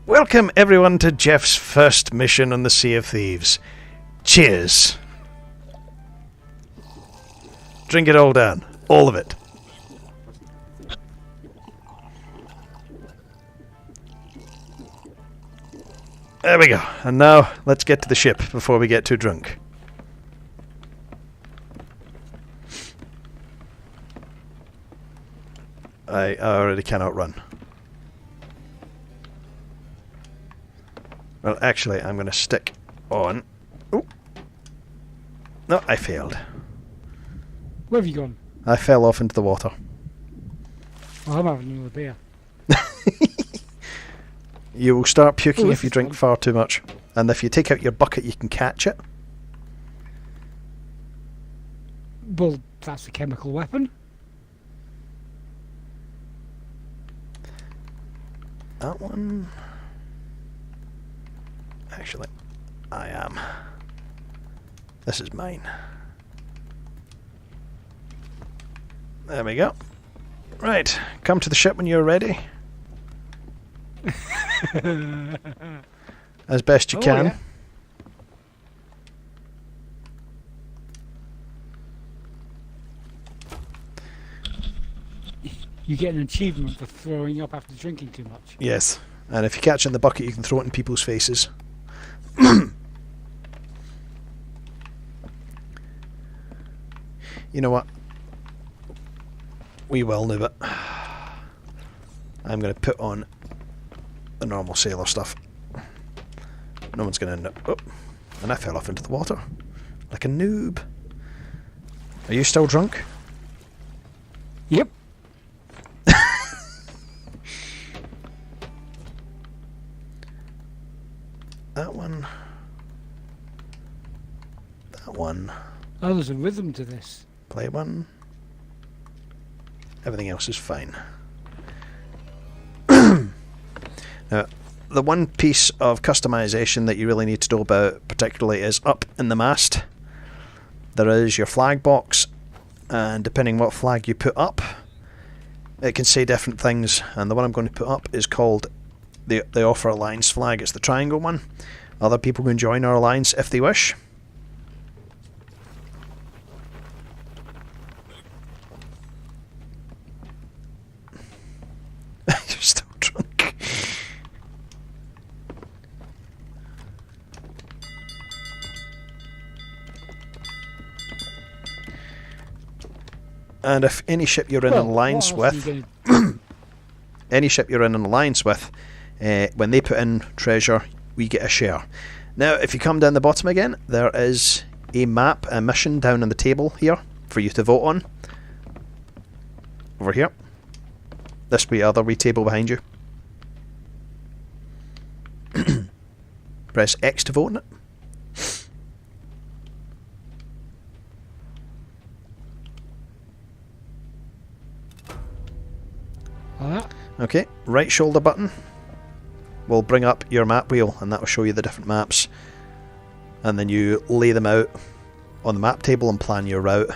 Welcome everyone to Geoff's first mission on the Sea of Thieves. Cheers. Drink it all down. All of it. There we go. And now, let's get to the ship before we get too drunk. I already cannot run. Well, actually, I'm going to stick on... Oh! No, I failed. Where have you gone? I fell off into the water. Oh, I'm having another beer. You will start puking if you drink far too much. And if you take out your bucket, you can catch it. Well, that's a chemical weapon. That one... Actually, I am. This is mine. There we go. Right, come to the ship when you're ready. As best you can. Yeah. You get an achievement for throwing up after drinking too much. Yes, and if you catch it in the bucket, you can throw it in people's faces. You know what? We will do it. I'm going to put on the normal sailor stuff. No one's going to know. Oh, and I fell off into the water. Like a noob. Are you still drunk? Yep. That one. That one. Oh, there's a rhythm to this. Play one. Everything else is fine. Now, the one piece of customization that you really need to know about particularly is up in the mast. There is your flag box, and depending what flag you put up, it can say different things, and the one I'm going to put up is called the Offer Alliance flag. It's the triangle one. Other people can join our alliance if they wish. You're still drunk. And if any ship you're in an alliance with, any ship you're in an alliance with, when they put in treasure, we get a share. Now, if you come down the bottom again, there is a map, a mission down on the table here for you to vote on. Over here. This wee other wee table behind you. Press X to vote on it. Okay, right shoulder button will bring up your map wheel, and that will show you the different maps, and then you lay them out on the map table and plan your route.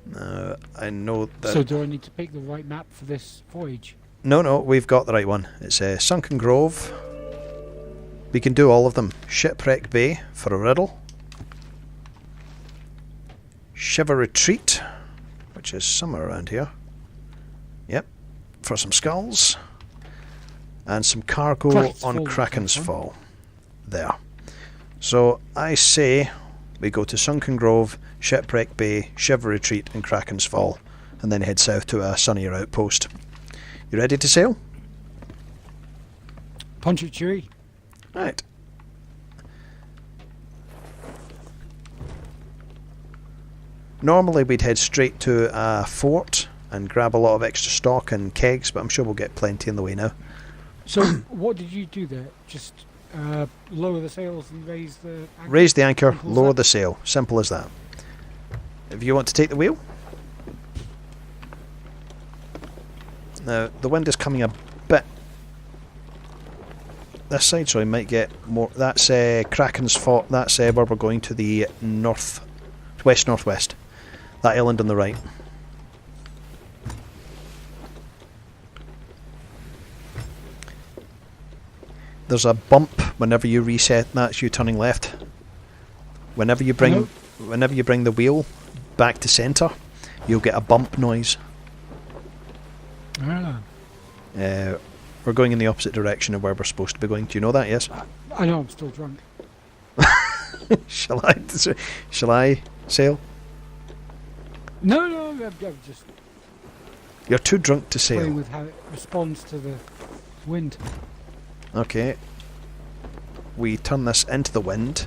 Now, I know that... So do I need to pick the right map for this voyage? No, we've got the right one. It's Sunken Grove. We can do all of them. Shipwreck Bay for a riddle. Shiver Retreat, which is somewhere around here. Yep, for some skulls. And some cargo on Kraken's Fall. There. So I say we go to Sunken Grove, Shipwreck Bay, Shiver Retreat and Kraken's Fall, and then head south to a sunnier outpost. You ready to sail? Punch it, Chewie. Right. Normally we'd head straight to a fort and grab a lot of extra stock and kegs, but I'm sure we'll get plenty in the way now. So what did you do there? Just lower the sails and raise the anchor? Raise the anchor, lower the sail. Simple as that. If you want to take the wheel. Now, the wind is coming a bit this side, so I might get more. That's Kraken's Fall. That's where we're going to the west-northwest. That island on the right. there's a bump whenever you reset. That's you turning left. Whenever you bring the wheel back to centre, you'll get a bump noise. Ah. We're going in the opposite direction of where we're supposed to be going. Do you know that? Yes. I know. I'm still drunk. Shall I sail? No, I'm just You're too drunk to playing sail. with how it responds to the wind. Okay. We turn this into the wind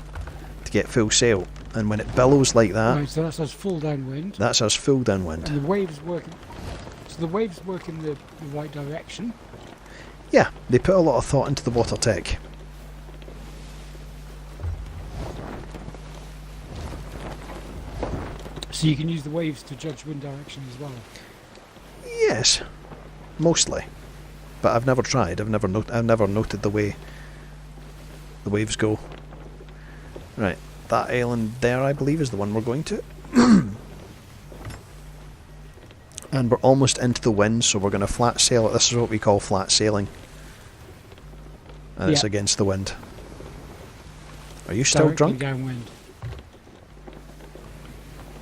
to get full sail, and when it billows like that, Right, so that's us full downwind. that's us full downwind. And the waves work. So the waves work in the right direction. Yeah, they put a lot of thought into the water tech. So you can use the waves to judge wind direction as well. Yes, mostly. But I've never tried. I've never noted the way the waves go. Right, that island there, I believe, is the one we're going to. And we're almost into the wind, so we're going to flat sail it. This is what we call flat sailing. And it's Yeah. against the wind. Are you still Directly drunk? downwind.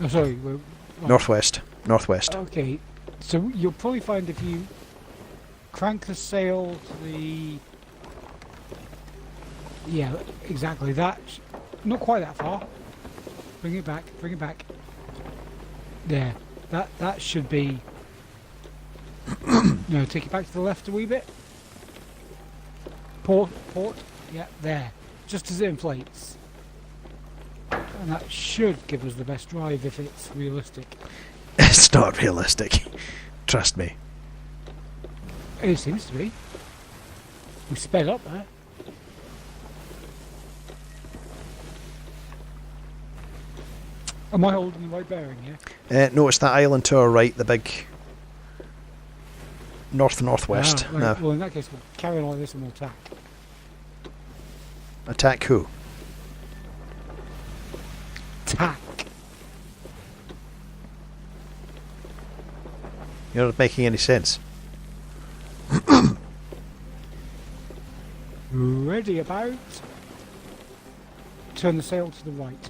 Oh, sorry. Right. Northwest. Okay, so you'll probably find if you crank the sail to the... Yeah, exactly. That... Not quite that far. Bring it back. There. That should be... No, take it back to the left a wee bit. Port. Yeah, there. Just as it inflates. And that should give us the best drive if it's realistic. It's not realistic. Trust me. It seems to be. We sped up there. Am I holding the right bearing here? No, it's that island to our right, the big northwest. Right. No. Well, in that case, we'll carry on like this and we'll tack. Attack who? Tack. You're not making any sense. Ready about. Turn the sail to the right.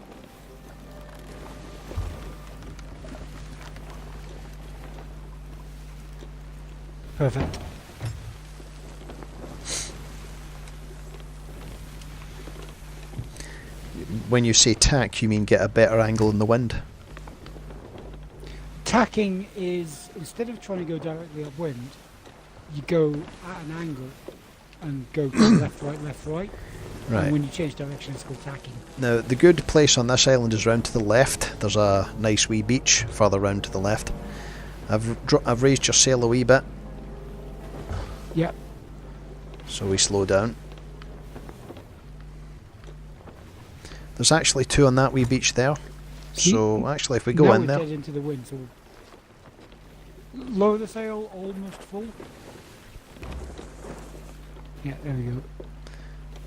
Perfect. When you say tack, you mean get a better angle in the wind? Tacking is, instead of trying to go directly upwind, you go at an angle and go left, right. Right. And when you change direction, it's called tacking. Now, the good place on this island is round to the left. There's a nice wee beach further round to the left. I've raised your sail a wee bit, Yep. so we slow down. There's actually two on that wee beach there. So actually, if we go now in we're there, dead into the wind, so lower the sail, almost full. Yeah, there we go.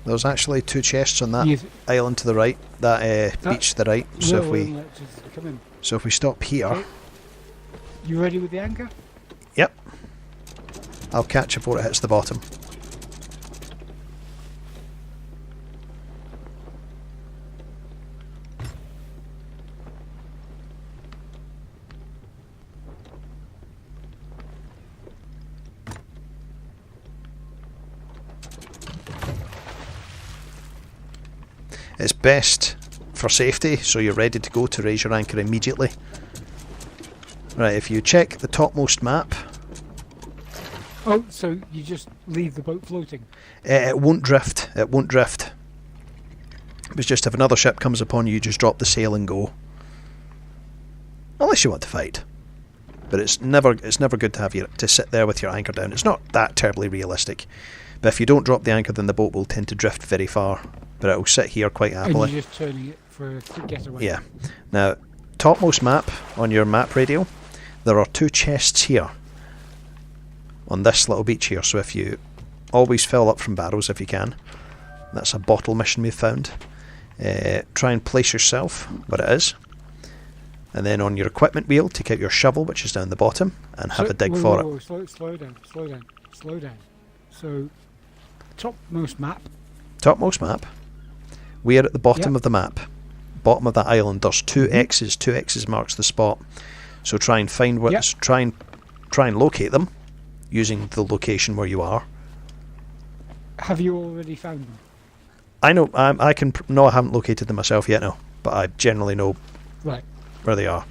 there's actually two chests on that Yes. island to the right, that beach to the right. So Little if inlet, just come in. we stop here, Okay. You ready with the anchor? yep, I'll catch it before it hits the bottom. It's best for safety, so you're ready to go to raise your anchor immediately. Right, if you check the topmost map, Oh, so you just leave the boat floating? it won't drift. It won't drift. It's just if another ship comes upon you, you just drop the sail and go. Unless you want to fight. But it's never good to have to sit there with your anchor down. It's not that terribly realistic. But if you don't drop the anchor, then the boat will tend to drift very far. But it will sit here quite happily. And you're just turning it for a quick getaway? Yeah. Now, topmost map on your map radio, there are two chests here on this little beach here. So if you always fill up from barrels if you can, that's a bottle mission we've found. Try and place yourself where it is, and then on your equipment wheel, take out your shovel, which is down the bottom, and have a dig for it. Slow down. So, topmost map, Topmost map. We are at the bottom of the map. Bottom of that island. There's two X's. 2 X's marks the spot. So try and find what. Try and locate them using the location where you are. Have you already found them? I know. I can. No, I haven't located them myself yet. No, but I generally know where they are.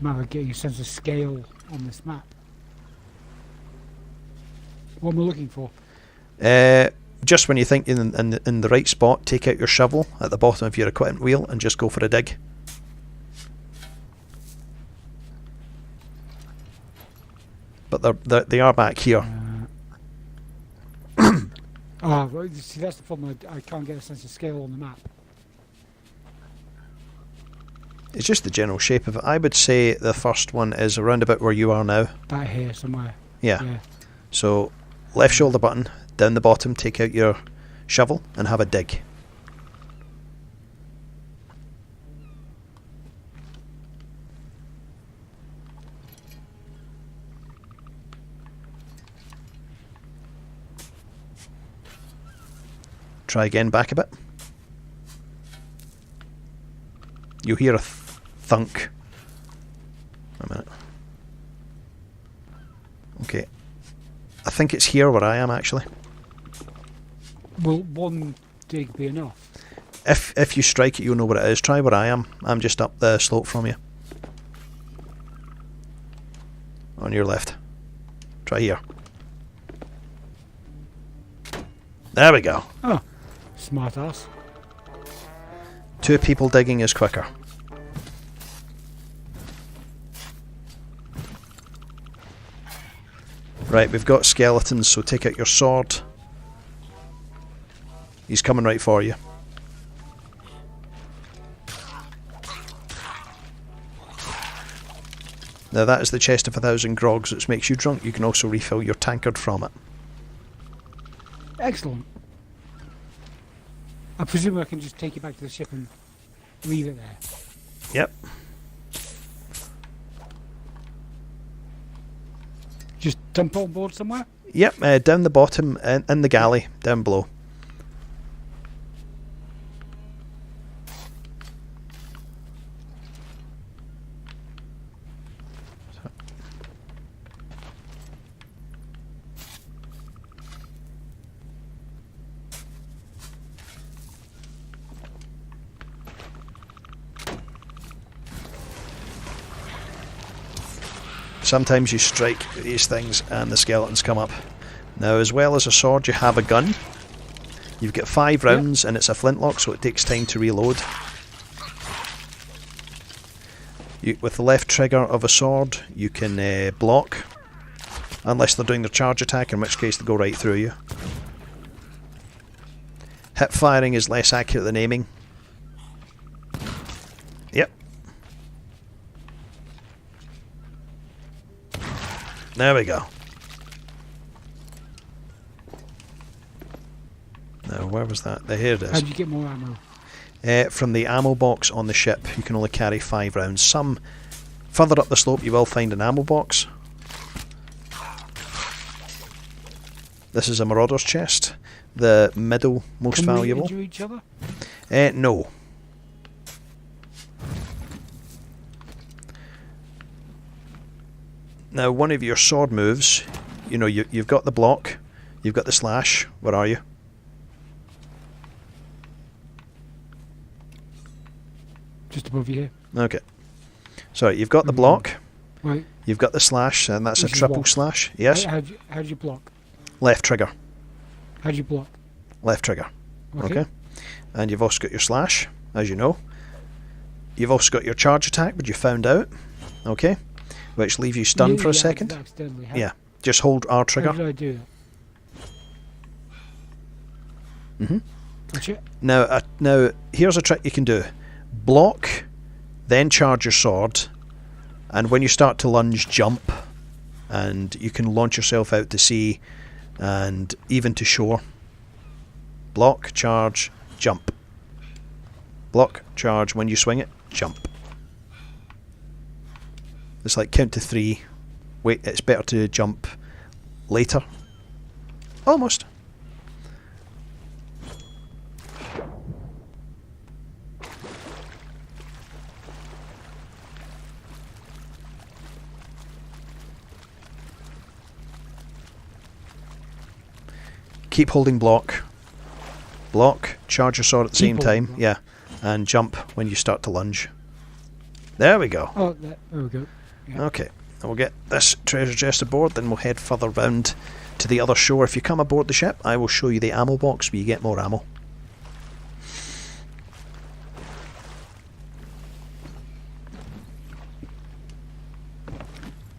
Matter of getting a sense of scale on this map. What am I looking for? Just when you think in the right spot, take out your shovel at the bottom of your equipment wheel and just go for a dig. But they are back here. Well, see, that's the problem. I can't get a sense of scale on the map. It's just the general shape of it. I would say the first one is around about where you are now. Back here somewhere. Yeah. So left shoulder button, down the bottom, take out your shovel and have a dig. Try again, back a bit. You hear a thunk. A minute. Okay. I think it's here where I am, actually. Will one dig be enough? If you strike it, you'll know what it is. Try where I am. I'm just up the slope from you. On your left. Try here. There we go. Oh, smart ass. 2 people digging is quicker. Right, we've got skeletons, so take out your sword. He's coming right for you. Now that is the chest of 1,000 grogs, which makes you drunk. You can also refill your tankard from it. Excellent. I presume I can just take it back to the ship and leave it there. Yep. Just dump it on board somewhere? Yep, down the bottom, in the galley, down below. Sometimes you strike these things and the skeletons come up. Now, as well as a sword, you have a gun. You've got 5 rounds and it's a flintlock, so it takes time to reload. With the left trigger of a sword, you can block. Unless they're doing their charge attack, in which case they go right through you. Hip firing is less accurate than aiming. Yep. There we go. Now, where was that? Here it is. How do you get more ammo? From the ammo box on the ship. You can only carry 5 rounds. Some further up the slope you will find an ammo box. This is a marauder's chest. The middle most valuable. Can we injure each other? No. Now, one of your sword moves, you know, you've got the block, you've got the slash. Where are you? Just above you here. Okay. Sorry, you've got the block. Right. You've got the slash, and that's a triple slash. Yes. How do you block? Left trigger. How do you block? Left trigger. Okay. And you've also got your slash, as you know. You've also got your charge attack, which you found out. Okay. Which leaves you stunned for a second. Yeah. Just hold R trigger. How did I do that? That's it. Now, here's a trick you can do. Block, then charge your sword, and when you start to lunge, jump, and you can launch yourself out to sea and even to shore. Block, charge, jump. Block, charge, when you swing it, jump. It's like count to 3. Wait, it's better to jump later Almost. Keep holding block. Block, charge your sword at the same time. Block. Yeah. And jump when you start to lunge. There we go. Oh, there we go. Yeah. Okay. We'll get this treasure chest aboard, then we'll head further round to the other shore. If you come aboard the ship, I will show you the ammo box where you get more ammo.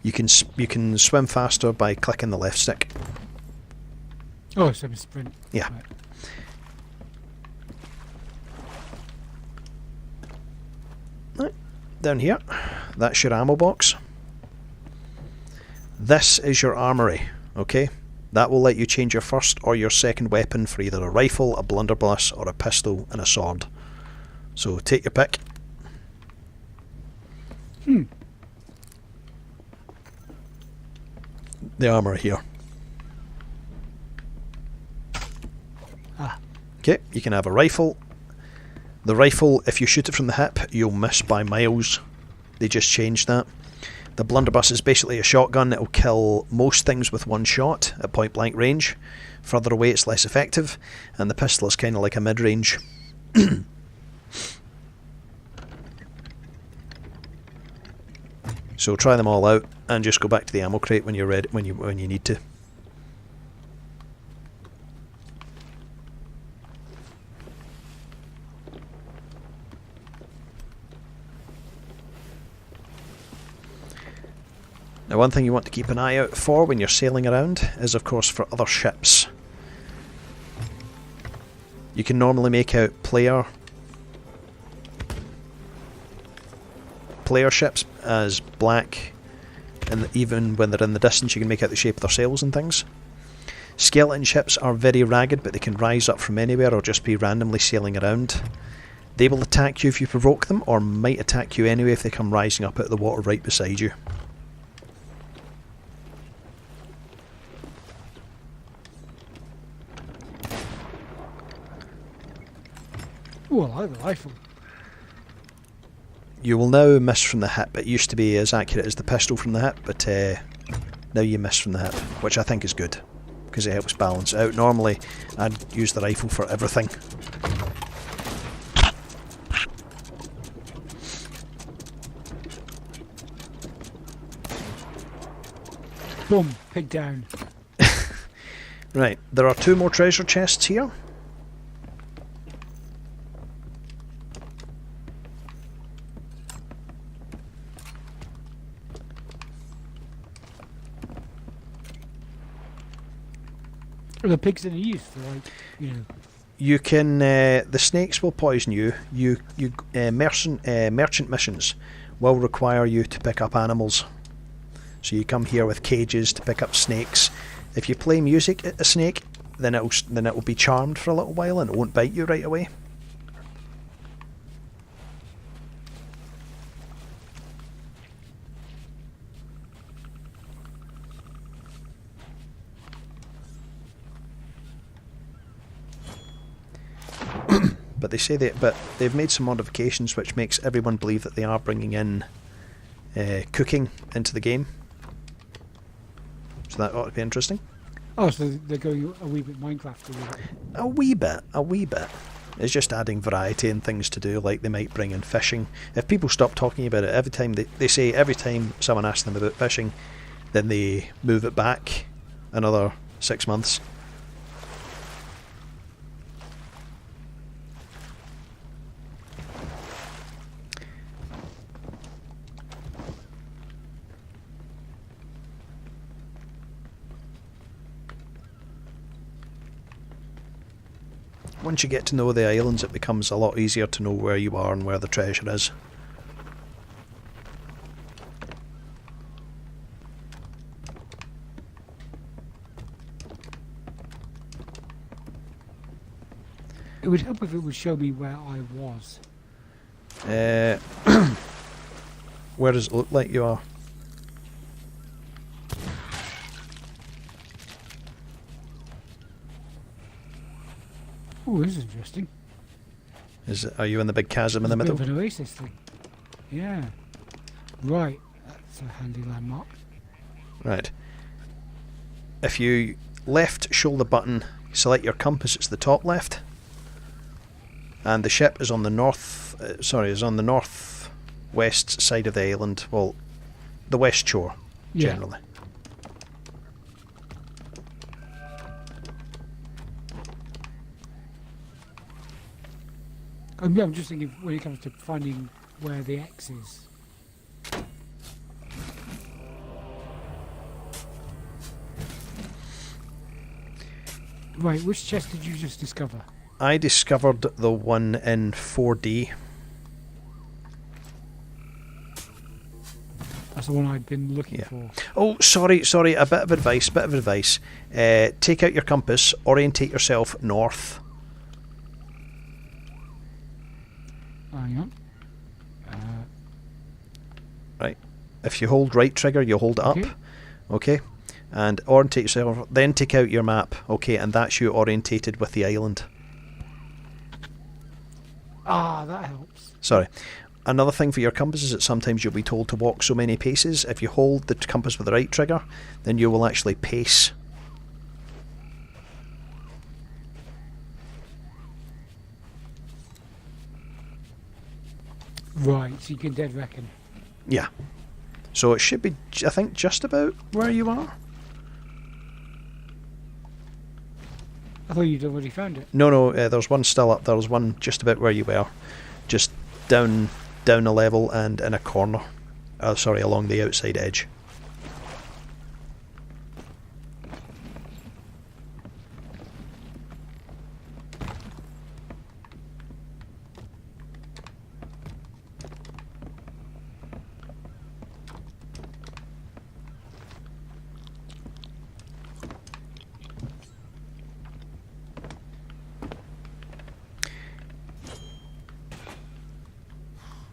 You can swim faster by clicking the left stick. Oh, so I'm a sprint. Yeah. Right. Right. Down here, that's your ammo box. This is your armory, okay? That will let you change your first or your second weapon for either a rifle, a blunderbuss, or a pistol and a sword. So take your pick. The armour here. Okay, you can have a rifle. The rifle, if you shoot it from the hip, you'll miss by miles. They just changed that. The blunderbuss is basically a shotgun. It'll kill most things with one shot at point blank range. Further away it's less effective. And the pistol is kind of like a mid-range. So try them all out and just go back to the ammo crate when you're ready, when you need to. Now, one thing you want to keep an eye out for when you're sailing around is, of course, for other ships. You can normally make out player ships as black, and even when they're in the distance you can make out the shape of their sails and things. Skeleton ships are very ragged, but they can rise up from anywhere or just be randomly sailing around. They will attack you if you provoke them, or might attack you anyway if they come rising up out of the water right beside you. Oh, I like the rifle. You will now miss from the hip. It used to be as accurate as the pistol from the hip, but now you miss from the hip, which I think is good, because it helps balance it out. Normally, I'd use the rifle for everything. Boom, pig down. Right, there are 2 more treasure chests here. Are the pigs any use for, like, you know? You can. The snakes will poison you. Merchant missions will require you to pick up animals. So you come here with cages to pick up snakes. If you play music at a snake, then it will be charmed for a little while and it won't bite you right away. But they say they've made some modifications which makes everyone believe that they are bringing in cooking into the game. So that ought to be interesting. Oh, so they're going a wee bit Minecraft with it. A wee bit. It's just adding variety and things to do, like they might bring in fishing. If people stop talking about it, every time someone asks them about fishing, then they move it back another 6 months. Once you get to know the islands, it becomes a lot easier to know where you are and where the treasure is. It would help if it would show me where I was. Where does it look like you are? Oh, this is interesting. Are you in the big chasm in the middle? Bit of an oasis thing. Yeah. Right. That's a handy landmark. Right. If you left shoulder button, select your compass, it's the top left. And the ship is on the northwest side of the island. Well, the west shore, generally. I'm just thinking when it comes to finding where the X is. Right, which chest did you just discover? I discovered the one in 4D. That's the one I'd been looking for. Oh, sorry, a bit of advice. Take out your compass, orientate yourself north. Hang on. Right. If you hold right trigger, you hold up. Okay. And orientate yourself. Then take out your map. Okay, and that's you orientated with the island. Ah, that helps. Sorry. Another thing for your compass is that sometimes you'll be told to walk so many paces. If you hold the compass with the right trigger, then you will actually pace. Right, so you can dead reckon. Yeah. So it should be, I think, just about where you are. I thought you'd already found it. No, there's one still up. There's one just about where you were. Just down a level and in a corner. Along the outside edge.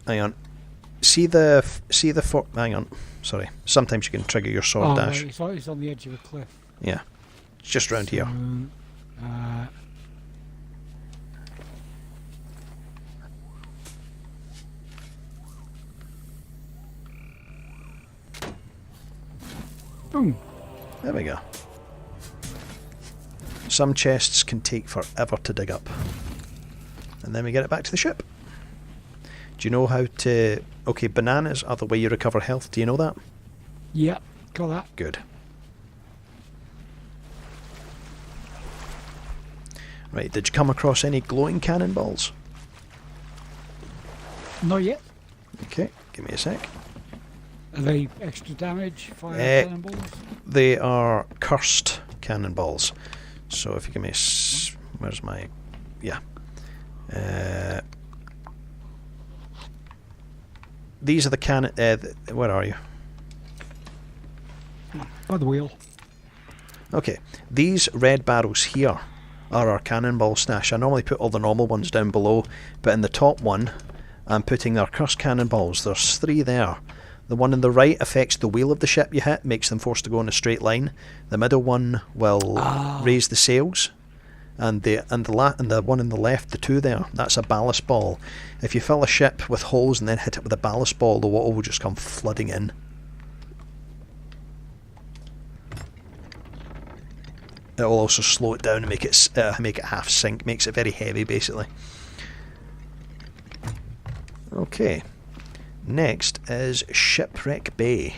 Hang on. Hang on. Sorry. Sometimes you can trigger your sword dash. Right, it's on the edge of a cliff. Yeah. It's just round here. Boom. There we go. Some chests can take forever to dig up. And then we get it back to the ship. Do you know how to... Okay, bananas are the way you recover health. Do you know that? Yeah, got that. Good. Right, did you come across any glowing cannonballs? Not yet. Okay, give me a sec. Are they extra damage, fire cannonballs? They are cursed cannonballs. So if you give me where's my... Yeah. These are the cannon... where are you? By the wheel. Okay, these red barrels here are our cannonball stash. I normally put all the normal ones down below, but in the top one I'm putting our cursed cannonballs. There's 3 there. The one on the right affects the wheel of the ship you hit, makes them forced to go in a straight line. The middle one will raise the sails. And the one on the left, the 2 there, that's a ballast ball. If you fill a ship with holes and then hit it with a ballast ball, the water will just come flooding in. It will also slow it down and make it half sink, makes it very heavy basically. Okay, next is Shipwreck Bay,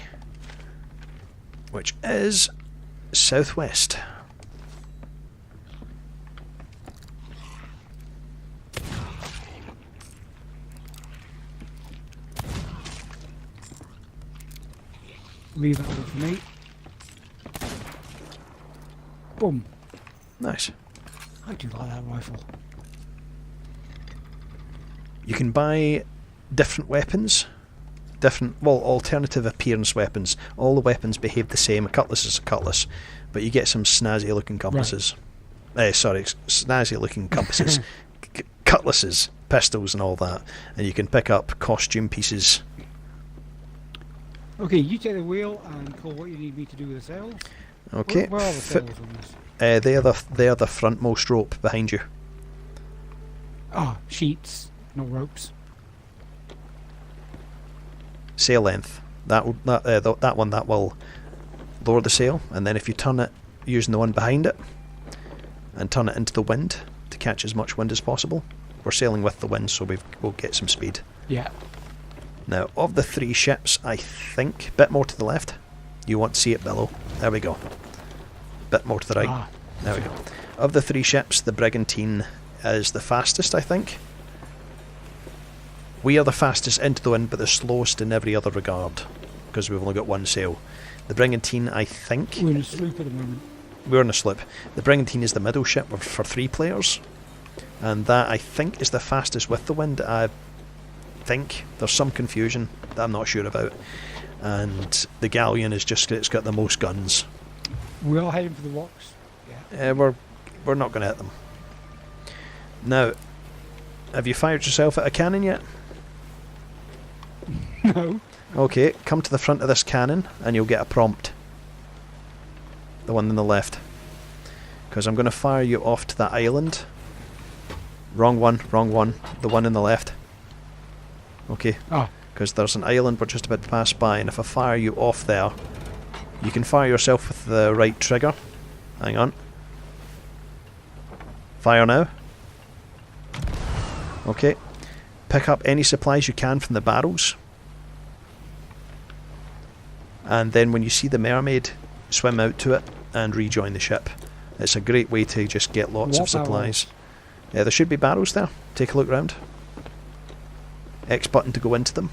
which is southwest. Leave that one for me. Boom. Nice. I do like that rifle. You can buy different weapons, alternative appearance weapons. All the weapons behave the same. A cutlass is a cutlass, but you get some snazzy looking compasses. Right. Snazzy looking compasses, cutlasses, pistols, and all that. And you can pick up costume pieces. Okay, you take the wheel and call what you need me to do with the sails. Okay. Where are the sails on this? They are the frontmost rope behind you. Ah, sheets, not ropes. Sail length. That will lower the sail, and then if you turn it using the one behind it and turn it into the wind to catch as much wind as possible. We're sailing with the wind, so we'll get some speed. Yeah. Now, of the 3 ships, I think, a bit more to the left. You won't see it below. There we go. Bit more to the right. Ah, There we go. Of the 3 ships, the Brigantine is the fastest, I think. We are the fastest into the wind, but the slowest in every other regard, because we've only got 1 sail. The Brigantine, I think... we're in a sloop at the moment. We're in a sloop. The Brigantine is the middle ship for 3 players, and that, I think, is the fastest with the wind. I think there's some confusion that I'm not sure about. And the Galleon is just, it's got the most guns. We are heading for the rocks. Yeah. We're not going to hit them. Now, have you fired yourself at a cannon yet? No. Okay, come to the front of this cannon and you'll get a prompt. The one on the left. Because I'm going to fire you off to that island. Wrong one. The one on the left. Okay. Ah. Because there's an island we're just about to pass by, and if I fire you off there, you can fire yourself with the right trigger. Hang on. Fire now. Okay. Pick up any supplies you can from the barrels. And then when you see the mermaid, swim out to it and rejoin the ship. It's a great way to just get lots of supplies. Yeah, there should be barrels there. Take a look round. X button to go into them.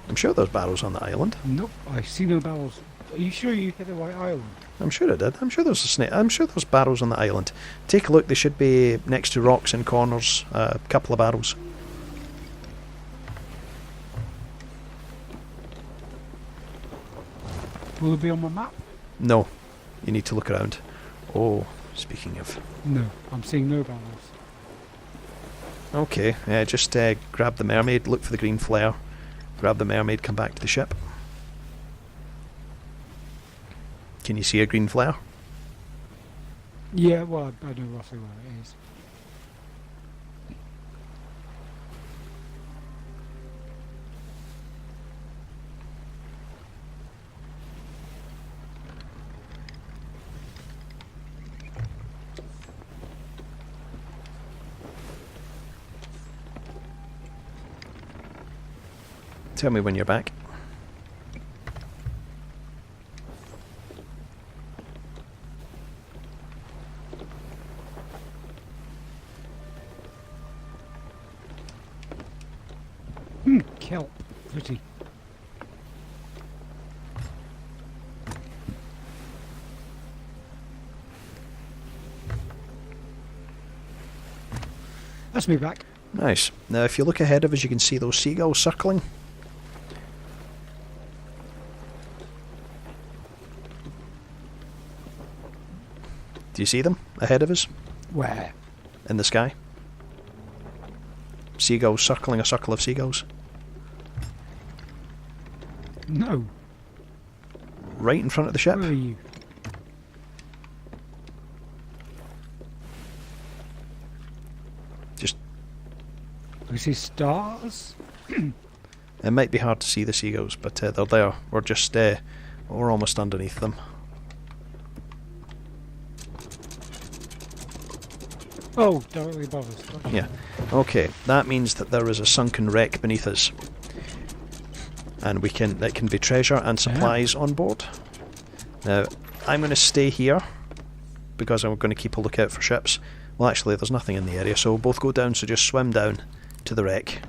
I'm sure there's barrels on the island. Nope, I see no barrels. Are you sure you hit the right island? I'm sure I did. I'm sure there's a snake. I'm sure there's barrels on the island. Take a look. They should be next to rocks and corners. A couple of barrels. Will it be on my map? No. You need to look around. Oh, speaking of... No, I'm seeing no barrels. Okay, just grab the mermaid, look for the green flare. Grab the mermaid, come back to the ship. Can you see a green flare? Yeah, well, I know roughly where it is. Tell me when you're back. Kelp. Pretty. That's me back. Nice. Now if you look ahead of us, you can see those seagulls circling. Do you see them ahead of us? Where? In the sky. Seagulls circling a circle of seagulls. No. Right in front of the ship. Where are you? Just... I see stars. It might be hard to see the seagulls, but they're there. We're just... we're almost underneath them. Oh, directly above us. Gotcha. Yeah. Okay, that means that there is a sunken wreck beneath us. And it can be treasure and supplies on board. Now, I'm going to stay here because I'm going to keep a lookout for ships. Well, actually, there's nothing in the area, so we'll both go down, so just swim down to the wreck.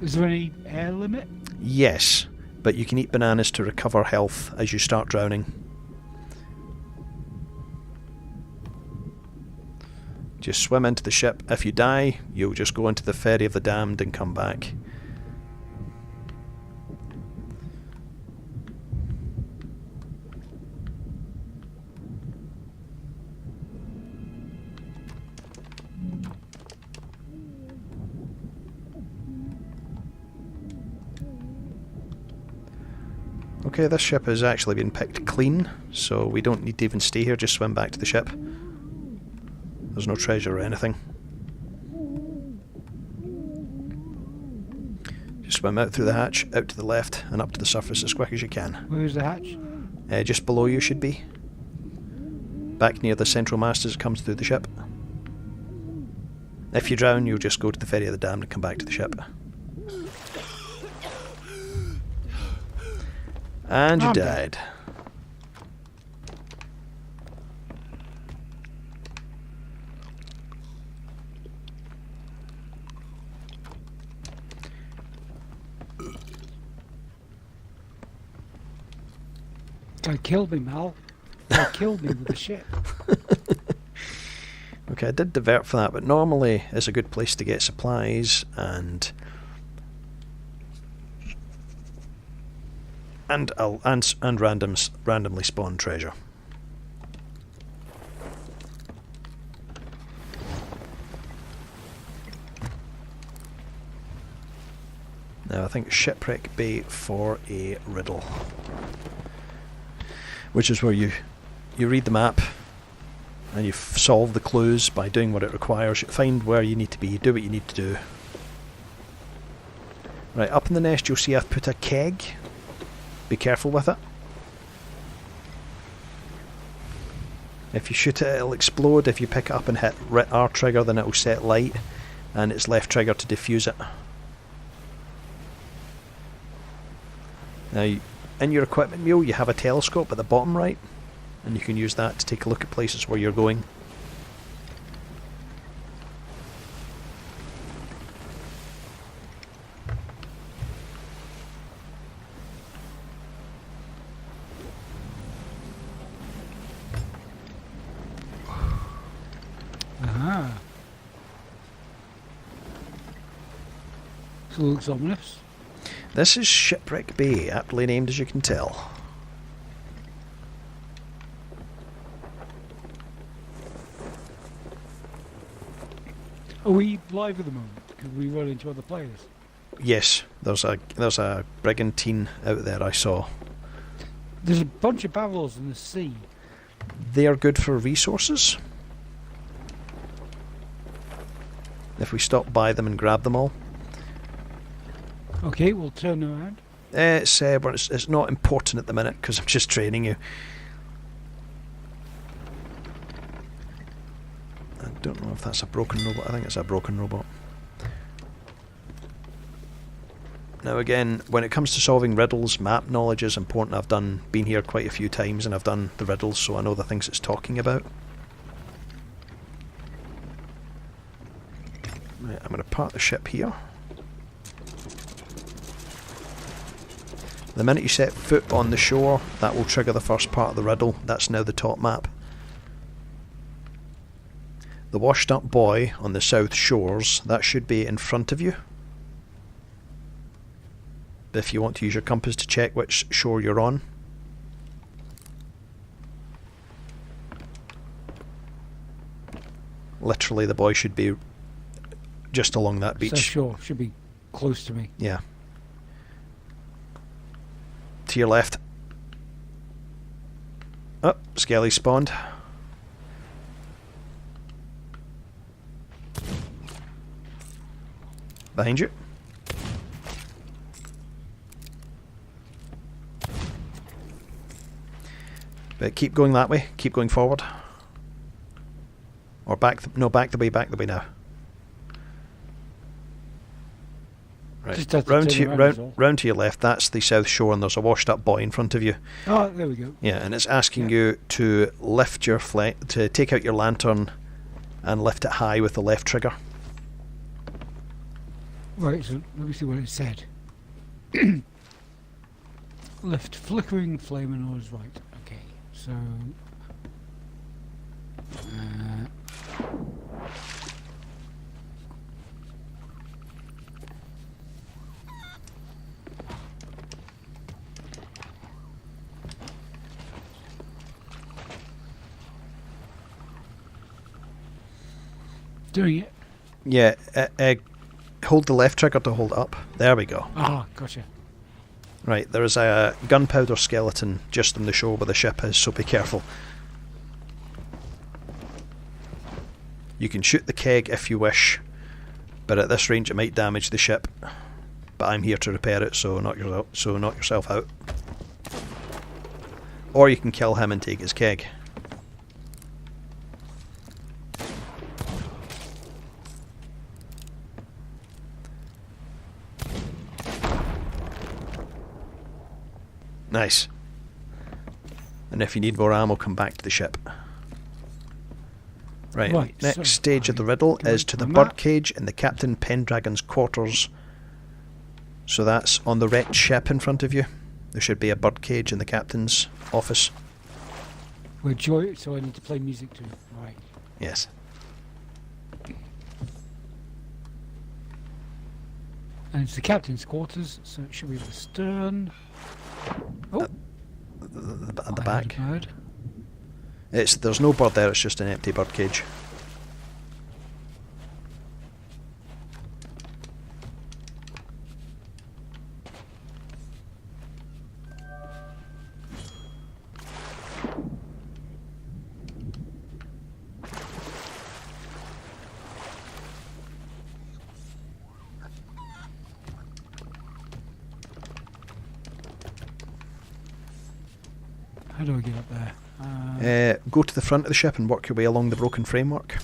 Is there any air limit? Yes, but you can eat bananas to recover health as you start drowning. Just swim into the ship. If you die, you'll just go into the ferry of the damned and come back. Okay, this ship has actually been picked clean, so we don't need to even stay here, just swim back to the ship. There's no treasure or anything. Just swim out through the hatch, out to the left, and up to the surface as quick as you can. Where's the hatch? Just below you should be. Back near the central mast as it comes through the ship. If you drown, you'll just go to the ferry of the damned and come back to the ship. And you died. Guy killed me, Mal. Guy killed me with the ship. Okay, I did divert for that, but normally it's a good place to get supplies and randomly spawn treasure. Now I think Shipwreck Bay for a riddle, which is where you read the map and you solve the clues by doing what it requires. You find where you need to be, do what you need to do. Right, up in the nest you'll see I've put a keg. Be careful with it. If you shoot it, it'll explode. If you pick it up and hit R trigger, then it'll set light, and it's left trigger to defuse it. Now, in your equipment mule, you have a telescope at the bottom right, and you can use that to take a look at places where you're going. Aha. So it looks ominous. This is Shipwreck Bay, aptly named as you can tell. Are we live at the moment? Could we run into other players? Yes, there's a brigantine out there I saw. There's a bunch of barrels in the sea. They are good for resources. If we stop by them and grab them all. Okay, we'll turn around. It's not important at the minute because I'm just training you. I don't know if that's a broken robot. I think it's a broken robot. Now again, when it comes to solving riddles, map knowledge is important. I've been here quite a few times and I've done the riddles, so I know the things it's talking about. Right, I'm going to park the ship here. The minute you set foot on the shore, that will trigger the first part of the riddle. That's now the top map. The washed up boy on the south shores, that should be in front of you. If you want to use your compass to check which shore you're on. Literally the boy should be just along that beach. South shore should be close to me. Yeah. To your left. Oh, Skelly spawned. Behind you. But keep going that way. Keep going forward. Or back the way now. Right. Round to your left, that's the south shore, and there's a washed up boy in front of you. Oh, there we go. Yeah, and it's asking you to lift your to take out your lantern and lift it high with the left trigger. Right, so let me see what it said. Lift flickering flame and oars right. Okay, so doing it. Yeah, hold the left trigger to hold up. There we go. Ah, gotcha. Right, there is a gunpowder skeleton just on the shore where the ship is, so be careful. You can shoot the keg if you wish, but at this range it might damage the ship. But I'm here to repair it, so knock yourself out. Or you can kill him and take his keg. Nice. And if you need more ammo, come back to the ship. Right, next stage of the riddle is to the birdcage in the Captain Pendragon's quarters. So that's on the wrecked ship in front of you. There should be a birdcage in the captain's office. Where Joy, so I need to play music too, right? Yes. And it's the captain's quarters, so it should be the stern. Oh, at the back. There's no bird there. It's just an empty birdcage. How do I get up there? Go to the front of the ship and work your way along the broken framework.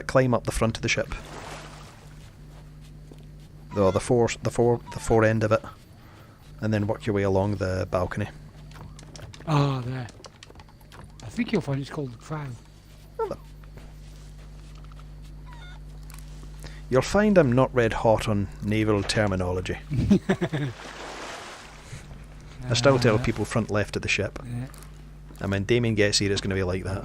Climb up the front of the ship. The fore end of it, and then work your way along the balcony. Ah, there. I think you'll find it's called the crown. You'll find I'm not red hot on naval terminology. I still tell people front left of the ship. Yeah. And when Damien gets here, it's going to be like that.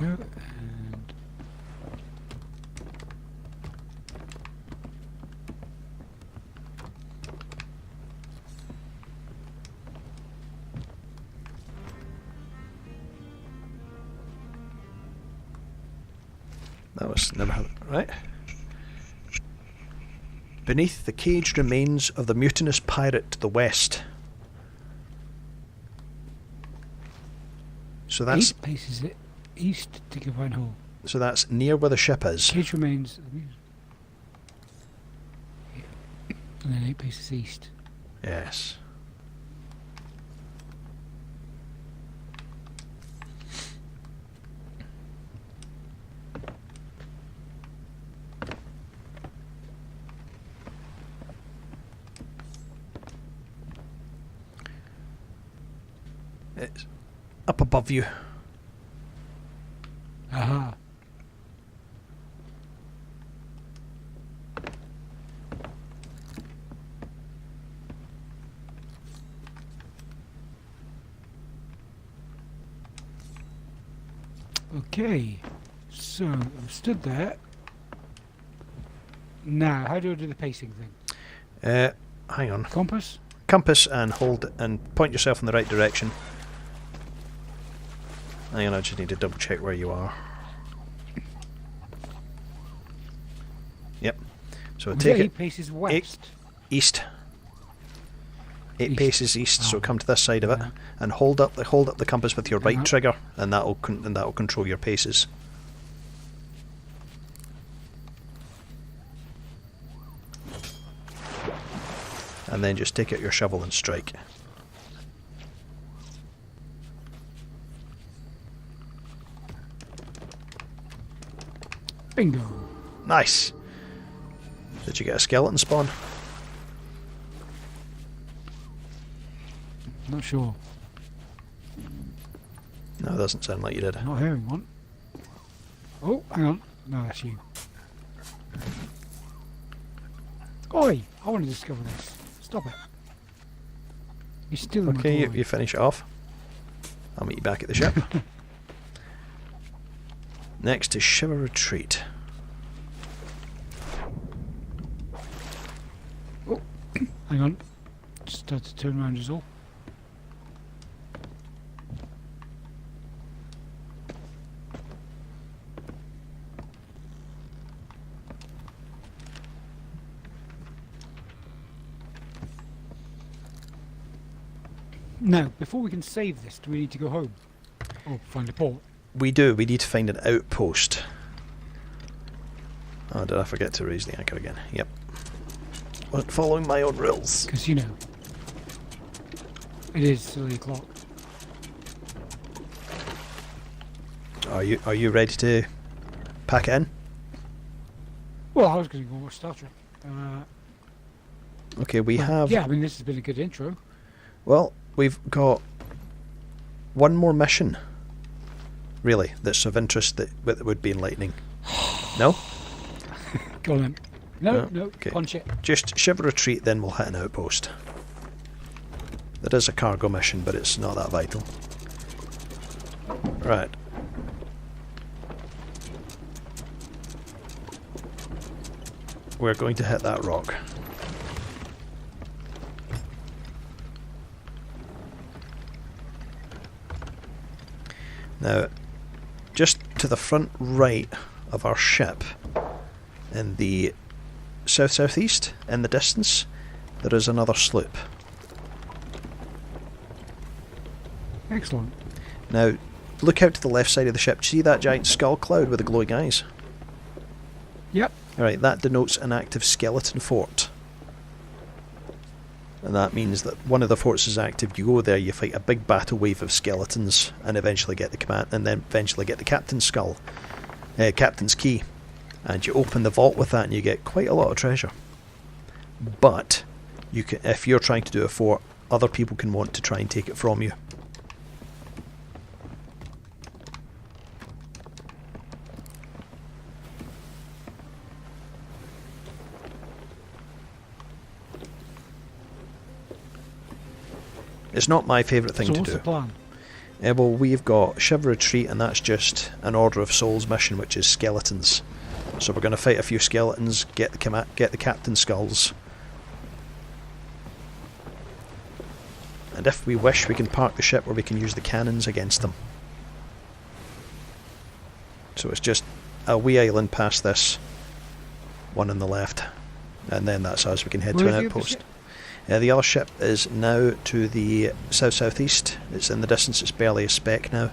That was never right. Beneath the caged remains of the mutinous pirate to the west. So that's 8 paces east to Divine Hole. So that's near where the ship is. Cage remains. And then 8 paces east. Yes. It's up above you. Aha. Okay, so I'm stood there. Now, how do I do the pacing thing? Hang on. Compass? Compass and hold and point yourself in the right direction. Hang on, I just need to double check where you are. Yep. So take 8 paces west. East. 8 East. paces east. So Oh. come to this side of it and hold up the compass with your right trigger, and that'll control your paces. And then just take out your shovel and strike. Bingo. Nice. Did you get a skeleton spawn? Not sure. No, it doesn't sound like you did. Not hearing one. Oh, hang on. No, that's you. Oi! I want to discover this. Stop it. You're stealing my Okay, glory. you finish it off. I'll meet you back at the ship. Next is Shiver Retreat. Oh, hang on. Just had to turn around as all. Now, before we can save this, do we need to go home? Or find a port? We do. We need to find an outpost. Oh, did I forget to raise the anchor again? Yep. Wasn't following my own rules. Because, you know, it is 3 o'clock. Are you ready to pack it in? Well, I was going to go watch Star Trek. Okay, we have... Yeah, I mean, this has been a good intro. Well, we've got one more mission, really, that's of interest that would be enlightening. No? Go on then. No, Okay. punch it. Just shiver retreat, then we'll hit an outpost. There is a cargo mission, but it's not that vital. Right. We're going to hit that rock. Now, just to the front right of our ship, in the south-southeast, in the distance, there is another sloop. Excellent. Now, look out to the left side of the ship. Do you see that giant skull cloud with the glowing eyes? Yep. Alright, that denotes an active skeleton fort. And that means that one of the forts is active. You go there, you fight a big battle wave of skeletons, and eventually get the command, and then eventually get the captain's skull, captain's key, and you open the vault with that, and you get quite a lot of treasure. But you can, if you're trying to do a fort, other people can want to try and take it from you. It's not my favourite thing to do. So what's the plan? Well, we've got Shiver Retreat, and that's just an Order of Souls mission, which is skeletons. So we're going to fight a few skeletons, get the captain's skulls. And if we wish, we can park the ship where we can use the cannons against them. So it's just a wee island past this one on the left. And then that's us, we can head to an outpost. The other ship is now to the south-southeast. It's in the distance, it's barely a speck now.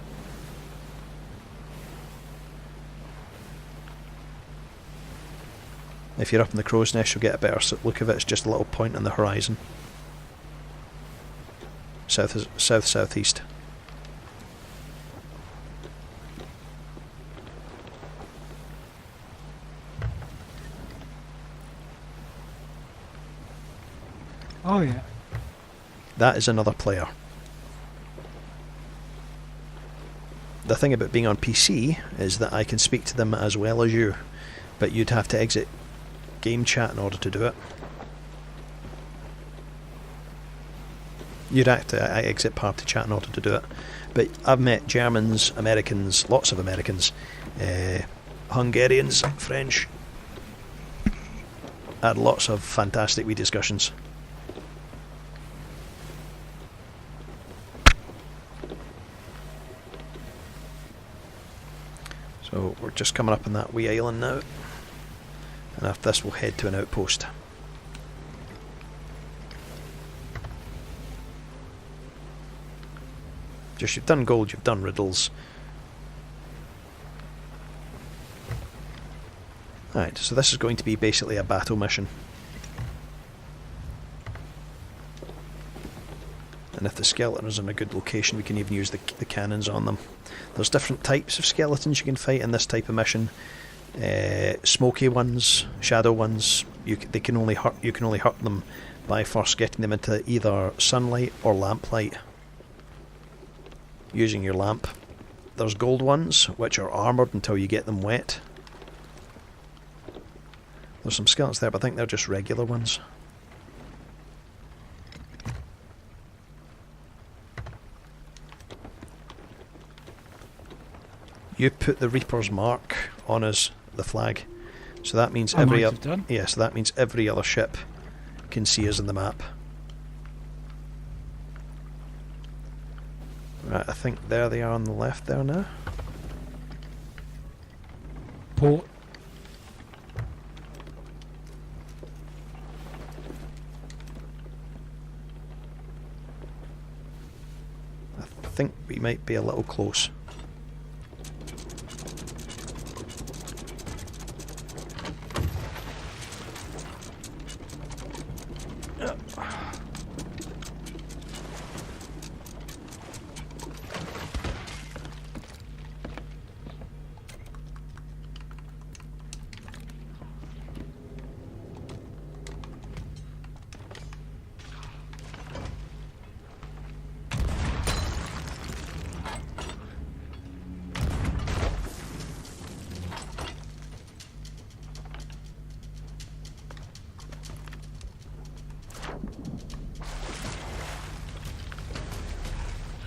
If you're up in the crow's nest, you'll get a better look of it. It's just a little point on the horizon. South-southeast. Oh yeah. That is another player. The thing about being on PC is that I can speak to them as well as you, but you'd have to exit game chat in order to do it. You'd have to exit party chat in order to do it. But I've met Germans, Americans, lots of Americans, Hungarians, French. I had lots of fantastic wee discussions. So we're just coming up on that wee island now, and after this we'll head to an outpost. Just you've done gold, you've done riddles. Alright, so this is going to be basically a battle mission. And if the skeleton is in a good location, we can even use the cannons on them. There's different types of skeletons you can fight in this type of mission. Smoky ones, shadow ones. You can only hurt them by first getting them into either sunlight or lamplight. Using your lamp. There's gold ones, which are armoured until you get them wet. There's some skeletons there, but I think they're just regular ones. You put the Reaper's mark on the flag, so that means so that means every other ship can see us in the map. Right, I think there they are on the left there now. Port. think we might be a little close.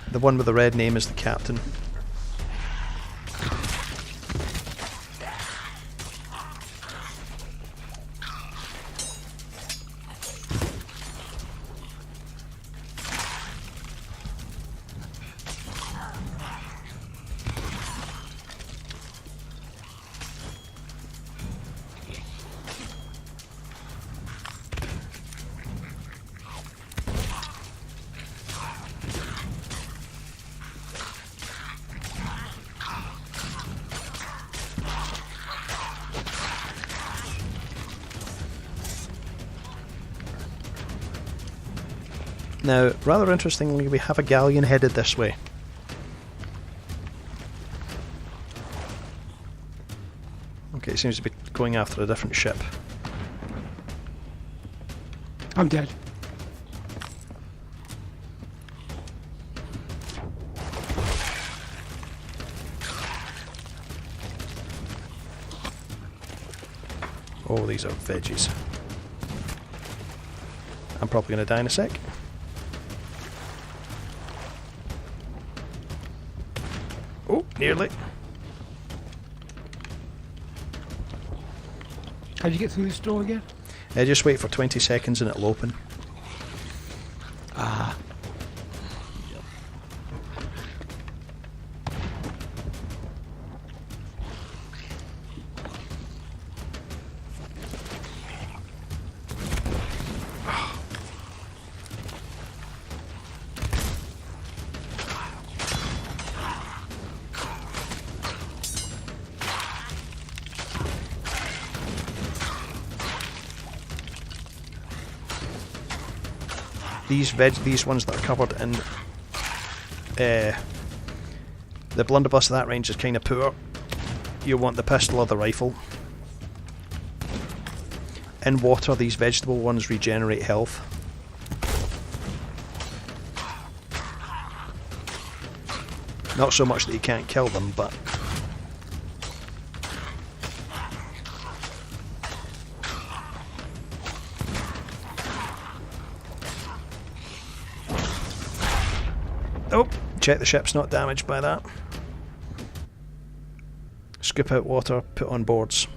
The one with the red name is the captain. Now, rather interestingly, we have a galleon headed this way. Okay, it seems to be going after a different ship. I'm dead. Oh, these are veggies. I'm probably going to die in a sec. Oh, nearly. How do you get through this door again? Just wait for 20 seconds and it'll open. Ah. These ones that are covered in the blunderbuss at that range is kind of poor. You want the pistol or the rifle. In water, these vegetable ones regenerate health. Not so much that you can't kill them, but oh, check the ship's not damaged by that. Scoop out water, put on boards.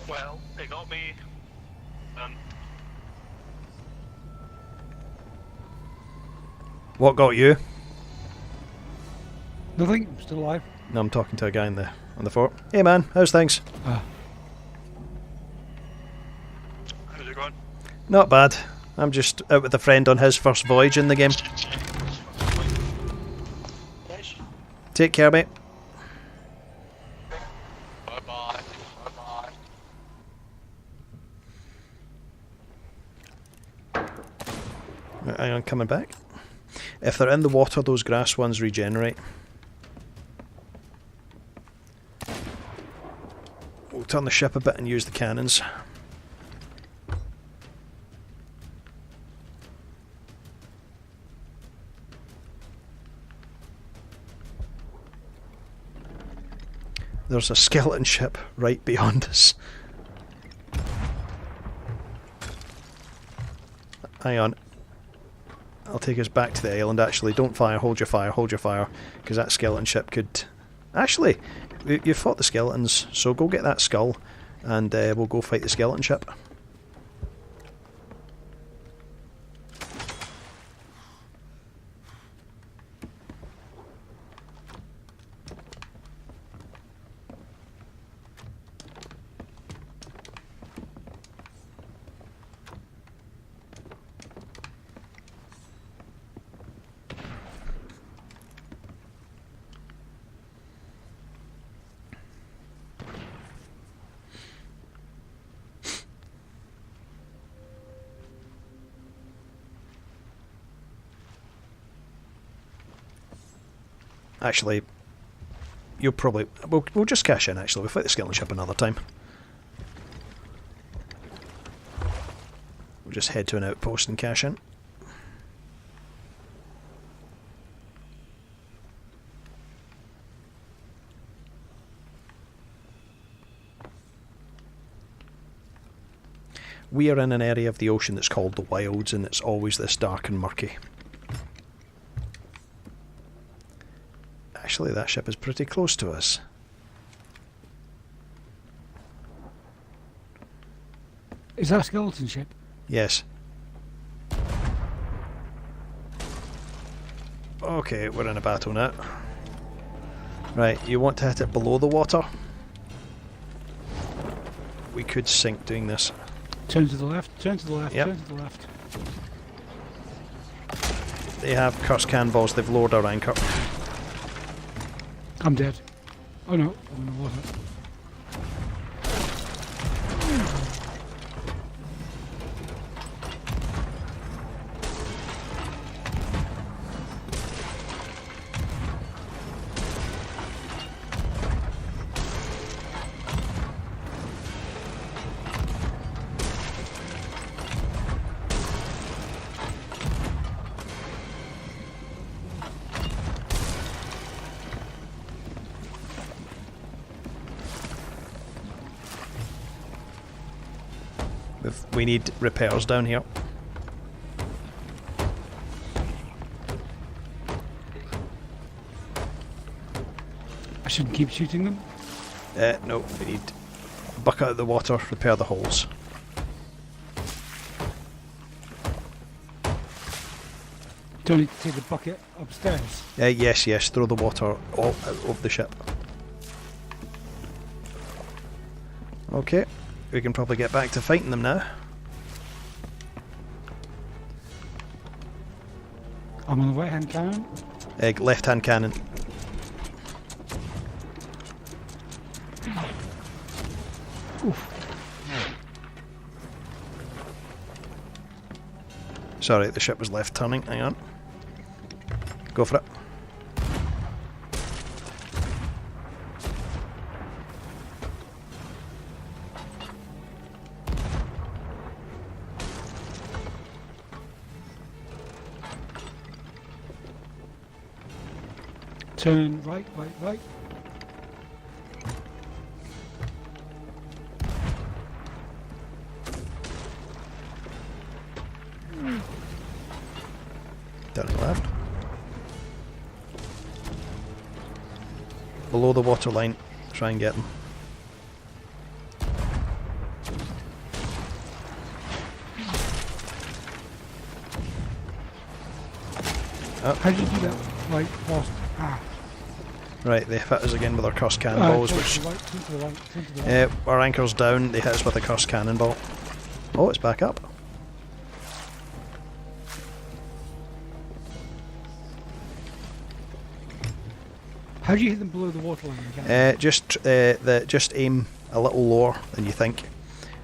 Well, they got me. What got you? Nothing. I'm still alive. No, I'm talking to a guy on the fort. Hey man, how's things? How's it going? Not bad. I'm just out with a friend on his first voyage in the game. Take care, mate. Bye bye. Bye bye. Hang on, coming back. If they're in the water, those grass ones regenerate. We'll turn the ship a bit and use the cannons. There's a skeleton ship right beyond us. Hang on. I'll take us back to the island. Actually, don't fire, hold your fire, because that skeleton ship could... Actually, you fought the skeletons, so go get that skull, and we'll go fight the skeleton ship. Actually, you'll probably... We'll just cash in, actually. We'll fight the skeleton ship another time. We'll just head to an outpost and cash in. We are in an area of the ocean that's called the Wilds, and it's always this dark and murky. Actually, that ship is pretty close to us. Is that a skeleton ship? Yes. Okay, we're in a battle now. Right, you want to hit it below the water? We could sink doing this. Turn to the left, turn to the left, Yep. turn to the left. They have cursed cannonballs, they've lowered our anchor. I'm dead. Oh no, I'm in the water. We need repairs down here. I shouldn't keep shooting them. No, we need a bucket out of the water, repair the holes. Do I need to take the bucket upstairs? Yes, yes, throw the water all out of the ship. Okay, we can probably get back to fighting them now. I'm on the right hand cannon. Left hand cannon. Oof. Sorry, the ship was left turning. Hang on. Go for it. Turn right, right, right. Turning left. Below the water line. Try and get them. How did you do that? Right, whilst... Ah. Right, they hit us again with our cursed cannonballs, turn which... to the right, turn to the right, turn to the right. our anchor's down, they hit us with a cursed cannonball. Oh, it's back up. How do you hit them below the waterline again? Just aim a little lower than you think.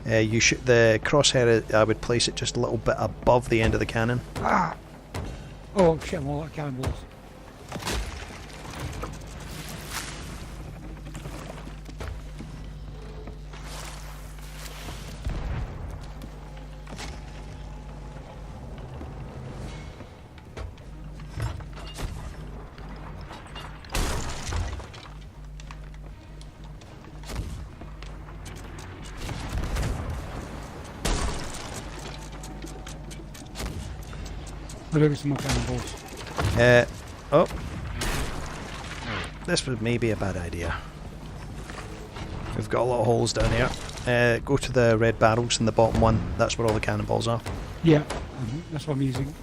You shoot the crosshair. I would place it just a little bit above the end of the cannon. Ah! Oh shit, I'm all out of cannonballs. Look at some more cannonballs. Oh. This was maybe a bad idea. We've got a lot of holes down here. Go to the red barrels in the bottom one. That's where all the cannonballs are. Yeah, that's what I'm using.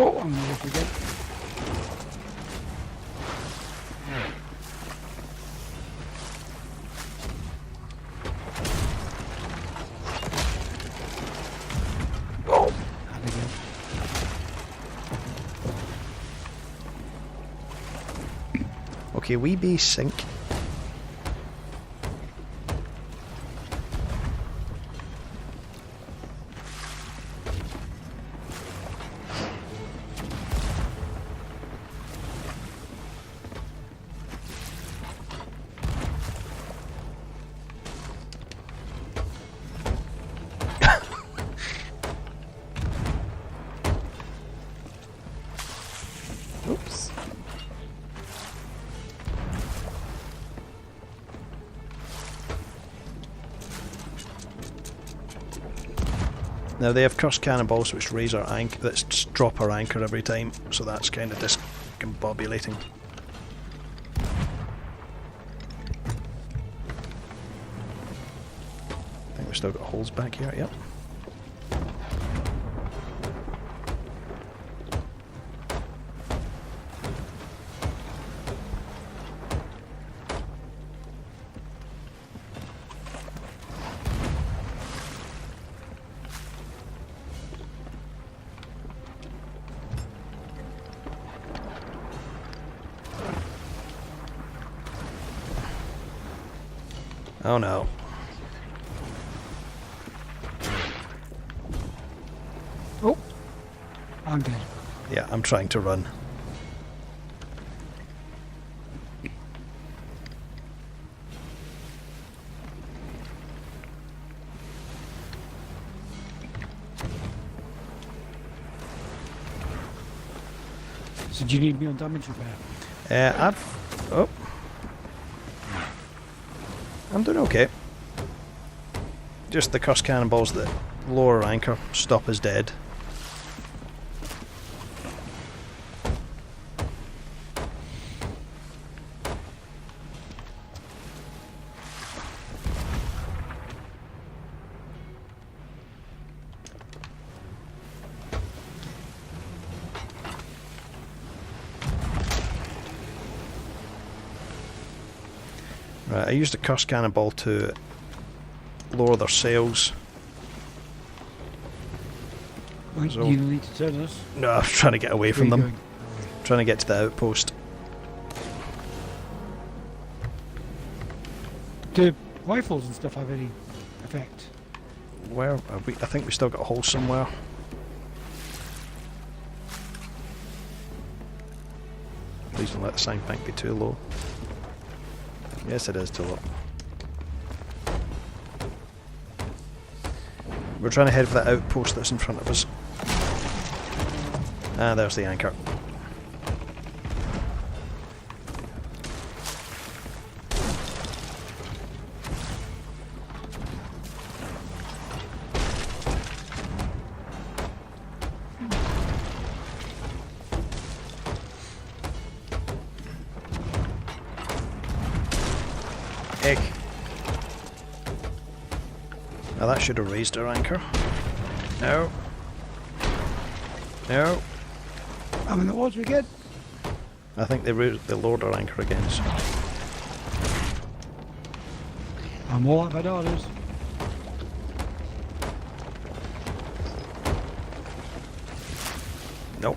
Oh, I'm gonna look again. Oh, and again. Okay, we be sink. Oops. Now they have cursed cannonballs which raise our anchor, that drop our anchor every time, so that's kind of discombobulating. I think we've still got holes back here, yep. Oh no. Oh, I'm dead. Yeah, I'm trying to run. So do you need me on damage repair? Oh. I'm doing okay. Just the cursed cannonballs that lower our anchor, stop us dead. Right, I used a cursed cannonball to lower their sails. Right, So- you need to turn us. No, I'm trying to get away from Where are you them. Trying to get to the outpost. going? Do rifles and stuff have any effect? Where are we? I think we still got a hole somewhere. Please don't let the sign bank be too low. Yes, it is too low. We're trying to head for that outpost that's in front of us. Ah, there's the anchor. Egg. Now that should have raised our anchor. No. No. I'm in the water again. I think they lowered our anchor again. So. I'm all out of orders. Nope.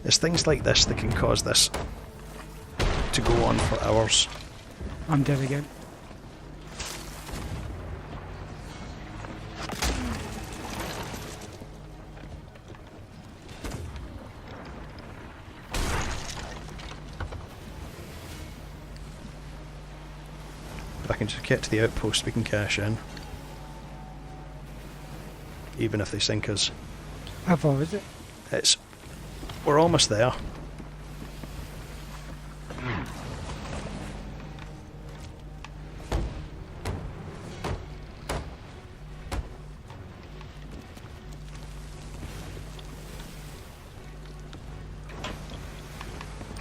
It's things like this that can cause this to go on for hours. I'm dead again. If I can just get to the outpost, we can cash in. Even if they sink us. How far is it? We're almost there.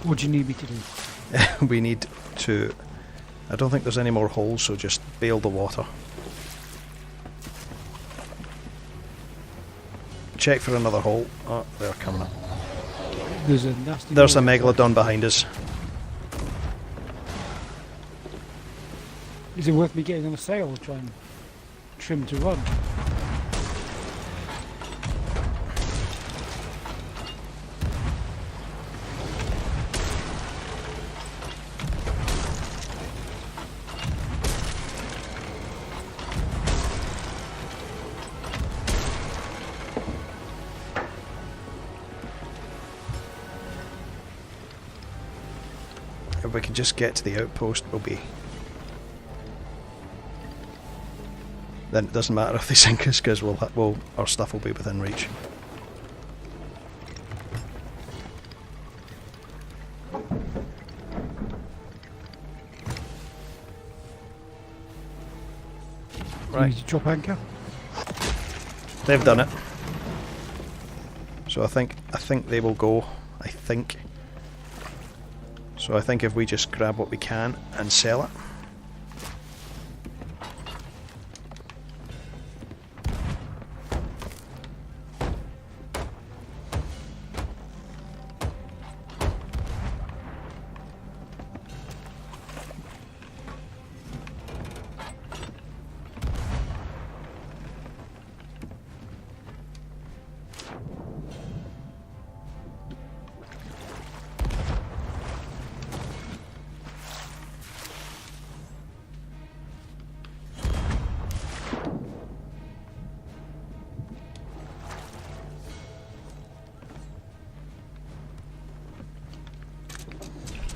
What do you need me to do? We need to... I don't think there's any more holes, so just bail the water. check for another hole. Oh, they're coming up. There's a nasty. There's a megalodon behind us. Is it worth me getting on a sail or try and trim to run? If we can just get to the outpost, we'll be... Then it doesn't matter if they sink us, because our stuff will be within reach. Right. Need to drop anchor? They've done it. So I think they will go. I think. So I think if we just grab what we can and sell it.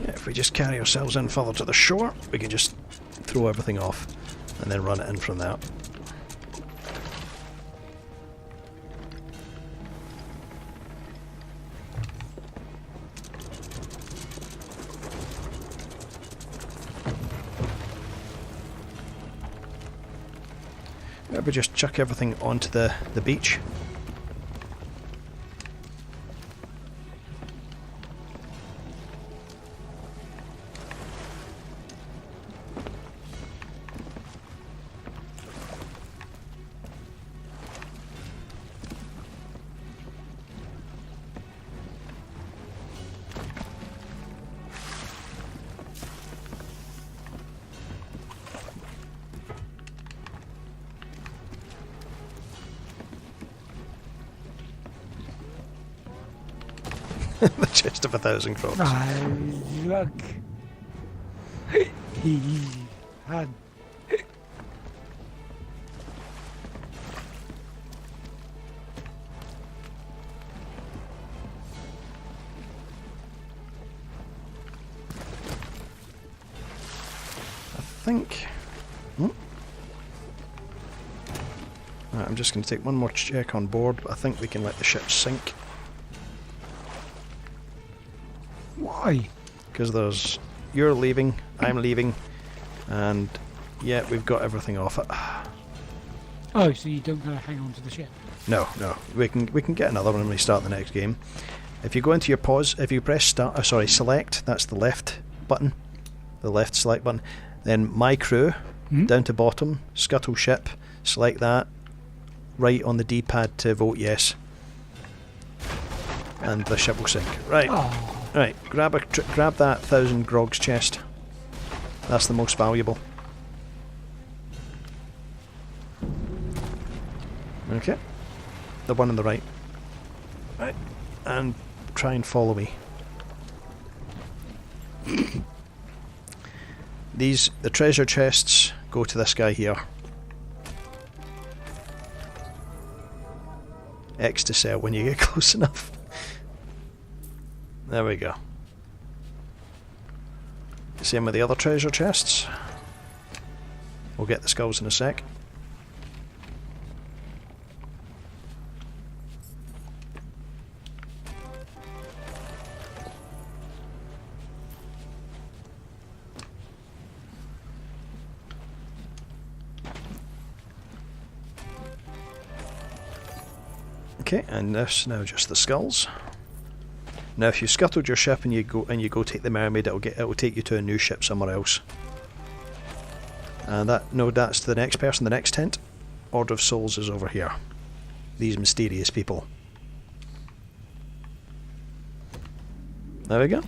If we just carry ourselves in further to the shore, we can just throw everything off and then run it in from there. Maybe just chuck everything onto the beach. The chest of 1,000 crops. Ah, look. He had. I think... Right, I'm just going to take one more check on board, but I think we can let the ship sink. Why? Because there's... You're leaving, I'm leaving, and yeah, we've got everything off it. Oh, so you don't gotta hang on to the ship? No, we can get another one when we start the next game. If you go into your pause, if you press start, select, that's the left button, the left select button, then my crew, down to bottom, scuttle ship, select that, right on the D-pad to vote yes, and the ship will sink. Right. Oh. Right, grab that 1,000 grogs chest. That's the most valuable. Okay. The one on the right. Right. And try and follow me. The treasure chests go to this guy here. X to sell when you get close enough. There we go. Same with the other treasure chests. We'll get the skulls in a sec. Okay, and this now just the skulls. Now, if you scuttled your ship and you go take the mermaid, it'll take you to a new ship somewhere else. And that's to the next person, the next tent. Order of Souls is over here. These mysterious people. There we go.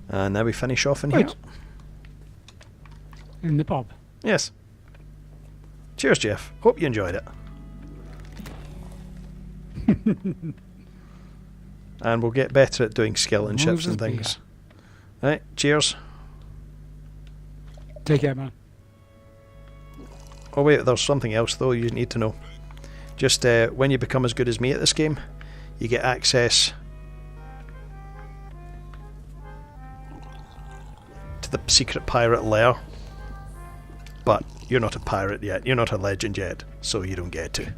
And now we finish off in Right. here. In the pub. Yes. Cheers, Geoff. Hope you enjoyed it. And we'll get better at doing skeleton As long ships as and there's things. Right, cheers. Take care, man. Oh wait, there's something else though you need to know. Just when you become as good as me at this game, you get access to the secret pirate lair. But you're not a pirate yet, you're not a legend yet, so you don't get to.